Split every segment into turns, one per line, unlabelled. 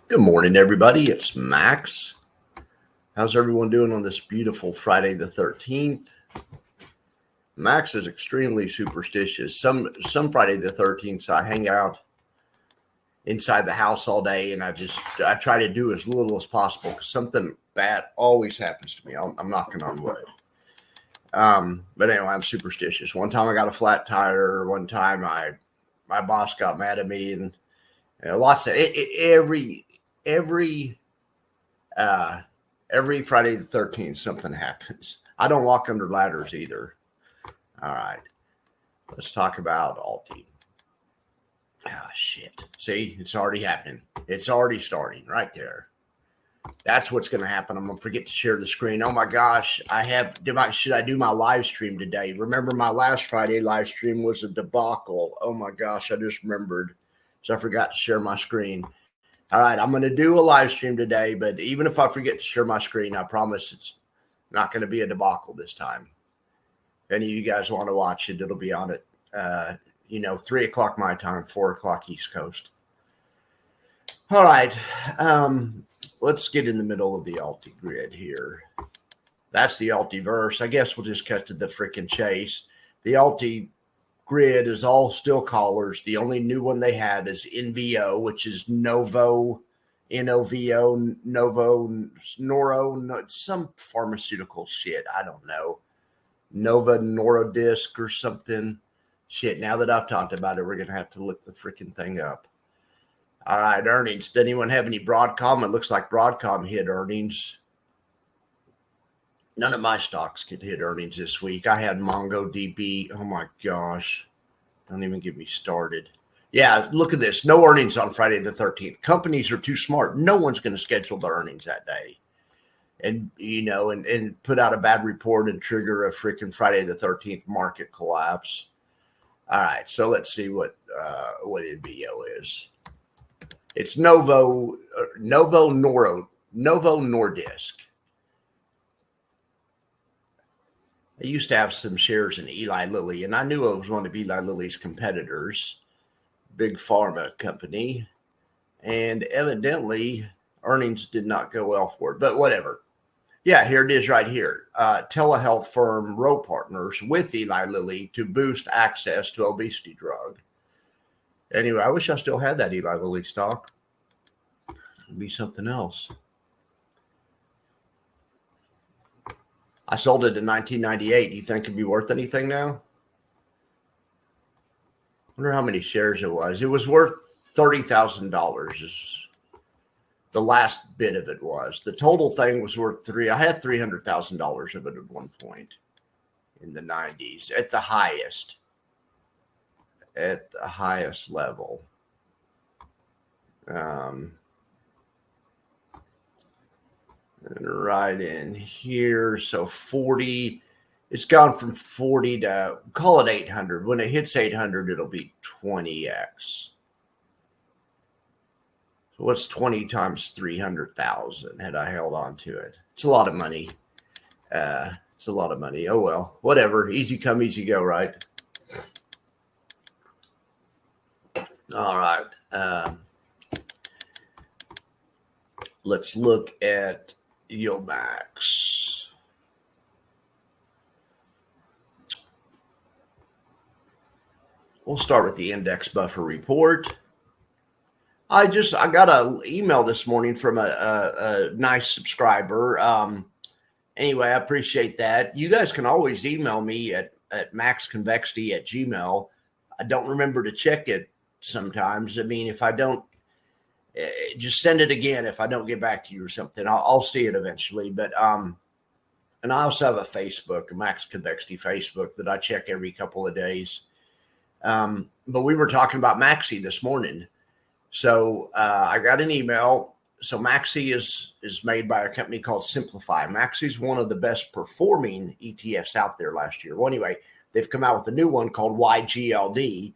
Good morning, everybody. It's Max. How's everyone doing on this beautiful Friday the 13th? Max is extremely superstitious. Some Friday the 13th, I hang out inside the house all day, and I try to do as little as possible because something bad always happens to me. I'm knocking on wood. But anyway, I'm superstitious. One time I got a flat tire. One time my boss got mad at me, and lots of every Friday the 13th, something happens. I don't walk under ladders either. All right. Let's talk about ULTY. Ah, shit. See, it's already happening. It's already starting right there. That's what's going to happen. I'm going to forget to share the screen. Oh my gosh. Should I do my live stream today? Remember my last Friday live stream was a debacle. Oh my gosh. I just remembered. So I forgot to share my screen. All right, I'm going to do a live stream today, but even if I forget to share my screen, I promise it's not going to be a debacle this time. If any of you guys want to watch it, it'll be on at, 3 o'clock my time, 4 o'clock East Coast. All right, let's get in the middle of the ULTY grid here. That's the ULTYverse. I guess we'll just cut to the freaking chase. The ULTY grid is all still callers. The only new one they have is NVO, which is Novo, N-O-V-O, Noro, some pharmaceutical shit. I don't know. Nova Norodisk or something. Shit, now that I've talked about it, we're going to have to look the freaking thing up. All right, earnings. Did anyone have any Broadcom? It looks like Broadcom hit earnings. None of my stocks could hit earnings this week. I had MongoDB. Oh, my gosh. Don't even get me started. Yeah, look at this. No earnings on Friday the 13th. Companies are too smart. No one's going to schedule the earnings that day. And, and put out a bad report and trigger a freaking Friday the 13th market collapse. All right, so let's see what NVO is. It's Novo Nordisk. I used to have some shares in Eli Lilly, and I knew it was one of Eli Lilly's competitors, big pharma company, and evidently earnings did not go well for it, but whatever. Yeah, here it is right here. Telehealth firm Roe Partners with Eli Lilly to boost access to obesity drug. Anyway, I wish I still had that Eli Lilly stock. It'd be something else. I sold it in 1998. Do you think it'd be worth anything now? I wonder how many shares it was. It was worth $30,000. The last bit of it was. The total thing was worth I had $300,000 of it at one point in the 90s at the highest level. And right in here, so 40, it's gone from 40 to, call it 800. When it hits 800, it'll be 20x. So what's 20 times 300,000 had I held on to it? It's a lot of money. It's a lot of money. Oh, well, whatever. Easy come, easy go, right? All right. Let's look at YieldMax. We'll start with the index buffer report. I got an email this morning from a nice subscriber. Anyway, I appreciate that. You guys can always email me at maxconvexity@gmail. I don't remember to check it sometimes. I mean, if I don't, just send it again if I don't get back to you or something. I'll see it eventually. But and I also have a Facebook, a Max Convexity Facebook that I check every couple of days. But we were talking about Maxi this morning. So I got an email. So Maxi is made by a company called Simplify. Maxi is one of the best performing ETFs out there last year. Well, anyway, they've come out with a new one called YGLD.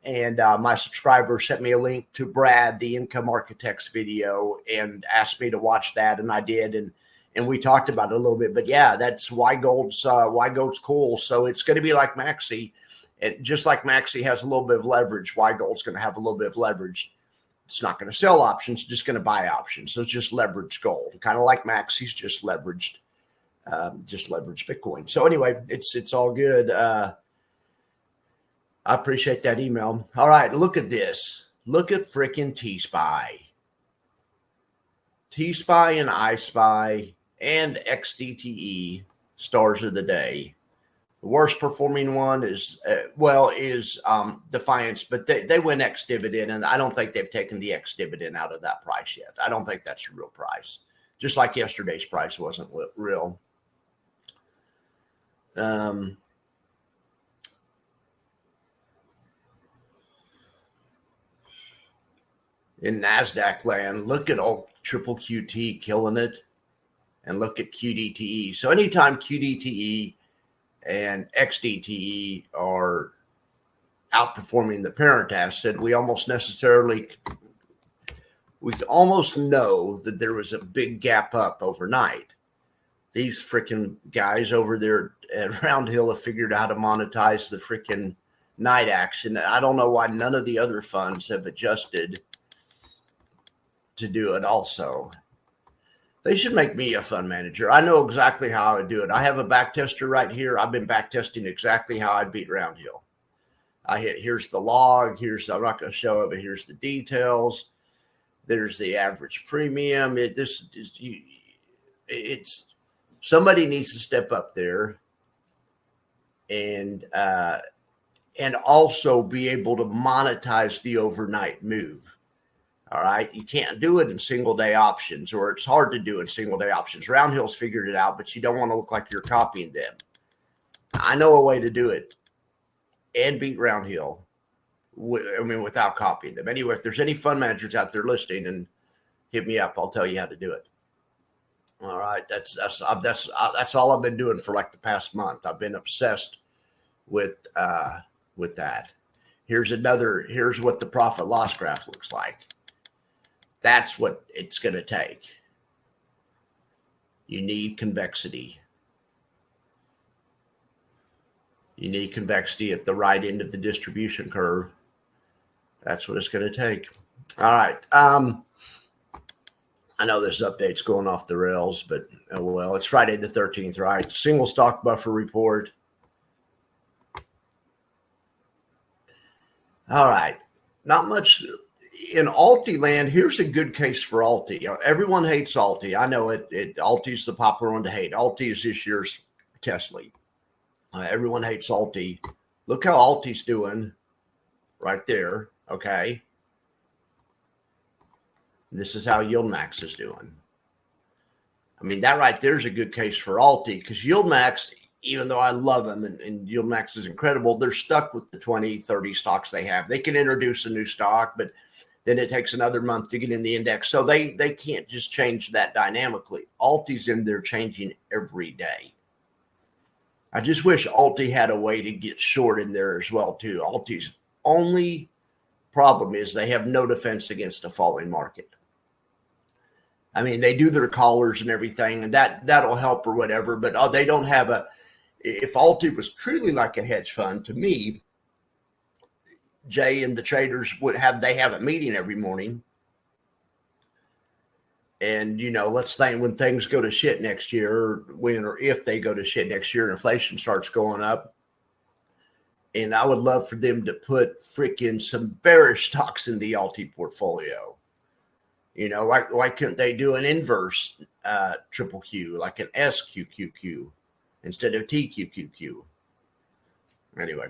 And my subscriber sent me a link to Brad, the Income Architects video, and asked me to watch that, and I did, and we talked about it a little bit. But yeah, that's why gold's cool. So it's going to be like Maxi, and just like Maxi has a little bit of leverage, why gold's going to have a little bit of leverage. It's not going to sell options, just going to buy options. So it's just leveraged gold, kind of like Max. He's just leveraged Bitcoin. So anyway, it's all good. I appreciate that email. All right, look at this. Look at freaking T-SPY. T-SPY and I-SPY and XDTE stars of the day. The worst performing one is Defiance, but they went ex-dividend, and I don't think they've taken the ex-dividend out of that price yet. I don't think that's a real price. Just like yesterday's price wasn't real. In NASDAQ land, look at old triple QT killing it, and look at QDTE. So anytime QDTE and XDTE are outperforming the parent asset, we almost know that there was a big gap up overnight. These freaking guys over there at Round Hill have figured out how to monetize the freaking night action. I don't know why none of the other funds have adjusted to do it also. They should make me a fund manager. I know exactly how I would do it. I have a back tester right here. I've been back testing exactly how I'd beat Round Hill. Here's the log. I'm not going to show it, but here's the details. There's the average premium. Somebody needs to step up there and also be able to monetize the overnight move. All right. You can't do it in single day options, or it's hard to do in single day options. Round Hill's figured it out, but you don't want to look like you're copying them. I know a way to do it and beat Round Hill. Without copying them. Anyway, if there's any fund managers out there listening, and hit me up, I'll tell you how to do it. All right. That's all I've been doing for like the past month. I've been obsessed with that. Here's what the profit loss graph looks like. That's what it's going to take. You need convexity. You need convexity at the right end of the distribution curve. That's what it's going to take. All right. I know this update's going off the rails, but it's Friday the 13th, right? Single stock buffer report. All right. Not much. In Alty land, here's a good case for Alty. Everyone hates Alty. I know it. Alty's the popular one to hate. Alty is this year's Tesla. Everyone hates Alty. Look how Alty's doing right there. Okay. This is how YieldMax is doing. I mean, that right there is a good case for Alty, because YieldMax, even though I love them and YieldMax is incredible, they're stuck with the 20, 30 stocks they have. They can introduce a new stock, but then it takes another month to get in the index. So they can't just change that dynamically. Alty's in there changing every day. I just wish Alty had a way to get short in there as well, too. Alty's only problem is they have no defense against a falling market. I mean, they do their collars and everything, and that'll help or whatever, but they don't have if Alty was truly like a hedge fund, to me, Jay and the traders have a meeting every morning. And, let's think when things go to shit next year, or if they go to shit next year and inflation starts going up. And I would love for them to put freaking some bearish stocks in the Alty portfolio. Why couldn't they do an inverse triple Q, like an SQQQ instead of TQQQ? Anyway,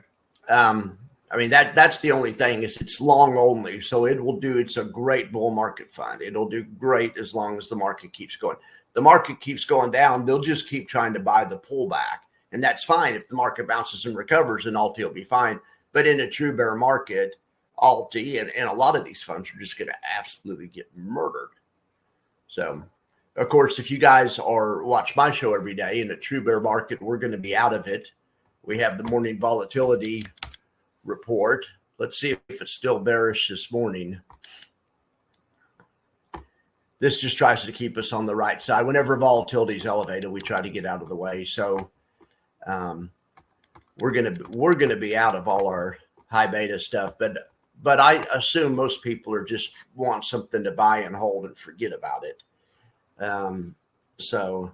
that's the only thing is it's long only. So it's a great bull market fund. It'll do great as long as the market keeps going. If the market keeps going down, they'll just keep trying to buy the pullback. And that's fine. If the market bounces and recovers, then Alty will be fine. But in a true bear market, Alty and a lot of these funds are just going to absolutely get murdered. So, of course, if you guys watch my show every day in a true bear market, we're going to be out of it. We have the morning volatility report. Let's see if it's still bearish this morning. This just tries to keep us on the right side. Whenever volatility is elevated, we try to get out of the way. So we're gonna be out of all our high beta stuff. But but I assume most people are just want something to buy and hold and forget about it. So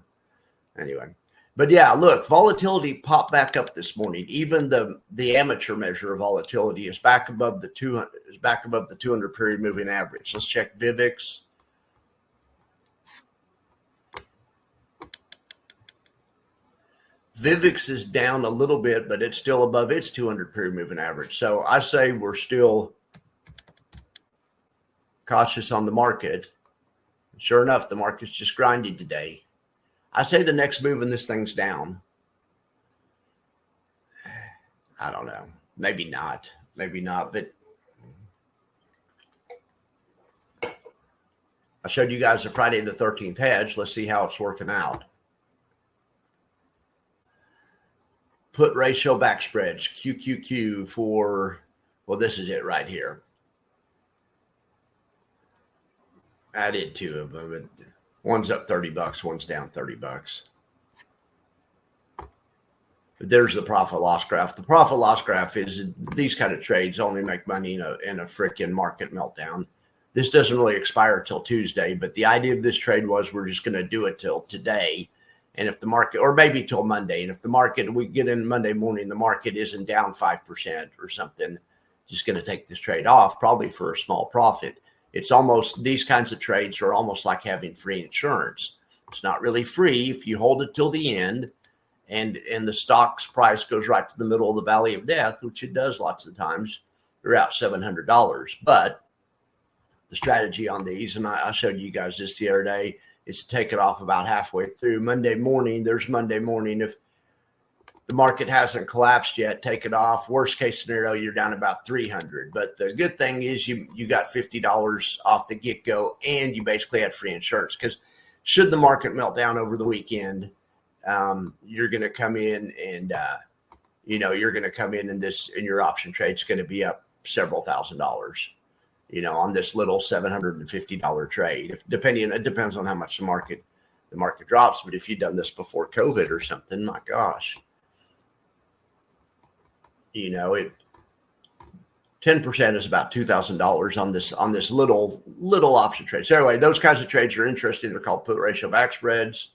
anyway, but yeah, look, volatility popped back up this morning. Even the amateur measure of volatility is back above the 200 period moving average. Let's check VIVX. VIVX is down a little bit, but it's still above its 200 period moving average. So I say we're still cautious on the market. Sure enough, the market's just grinding today. I say the next move in this thing's down. I don't know. Maybe not, but I showed you guys a Friday the 13th hedge. Let's see how it's working out. Put ratio back spreads, QQQ for, well, this is it right here. Added two of them. One's up $30, one's down $30. But there's the profit loss graph. The profit loss graph is these kind of trades only make money in a freaking market meltdown. This doesn't really expire till Tuesday, but the idea of this trade was we're just going to do it till today. And if the market, or maybe till Monday, and if the market, we get in Monday morning, the market isn't down 5% or something, just going to take this trade off, probably for a small profit. It's almost, these kinds of trades are almost like having free insurance. It's not really free if you hold it till the end and the stock's price goes right to the middle of the valley of death, which it does lots of times. You're out $700. But the strategy on these, and I showed you guys this the other day, is to take it off about halfway through. Monday morning, there's Monday morning. If the market hasn't collapsed yet, take it off. Worst case scenario, you're down about 300. But the good thing is you got $50 off the get-go, and you basically had free insurance. Because should the market melt down over the weekend, you're going to come in and, you're going to come in and your option trade's going to be up several $1,000s. On this little $750 trade. It depends on how much the market drops. But if you'd done this before COVID or something, my gosh, 10% is about $2,000 on this little option trade. So anyway, those kinds of trades are interesting. They're called put ratio back spreads.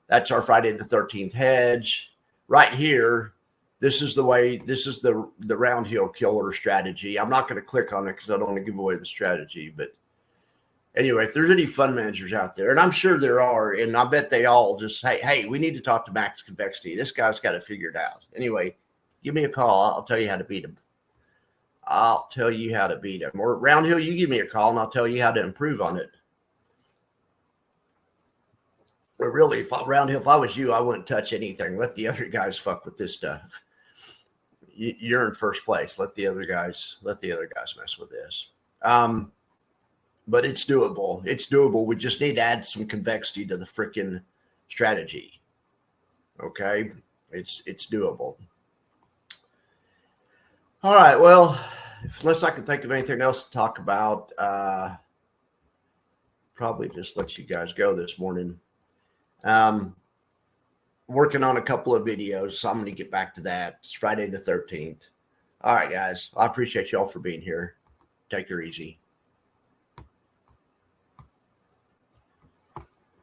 That's our Friday the 13th hedge right here. This is the round hill killer strategy. I'm not going to click on it because I don't want to give away the strategy. But anyway, if there's any fund managers out there, and I'm sure there are, and I bet they all just say, hey, we need to talk to Max Convexity. This guy's got it figured out. Anyway, give me a call. I'll tell you how to beat him. Or round hill, you give me a call, and I'll tell you how to improve on it. But really, if I was you, I wouldn't touch anything. Let the other guys fuck with this stuff. You're in first place. Let the other guys mess with this. But it's doable. It's doable. We just need to add some convexity to the freaking strategy. Okay, it's doable. All right. Well, unless I can think of anything else to talk about, probably just let you guys go this morning. Working on a couple of videos, so I'm going to get back to that. It's Friday the 13th. All right, guys. I appreciate y'all for being here. Take her easy.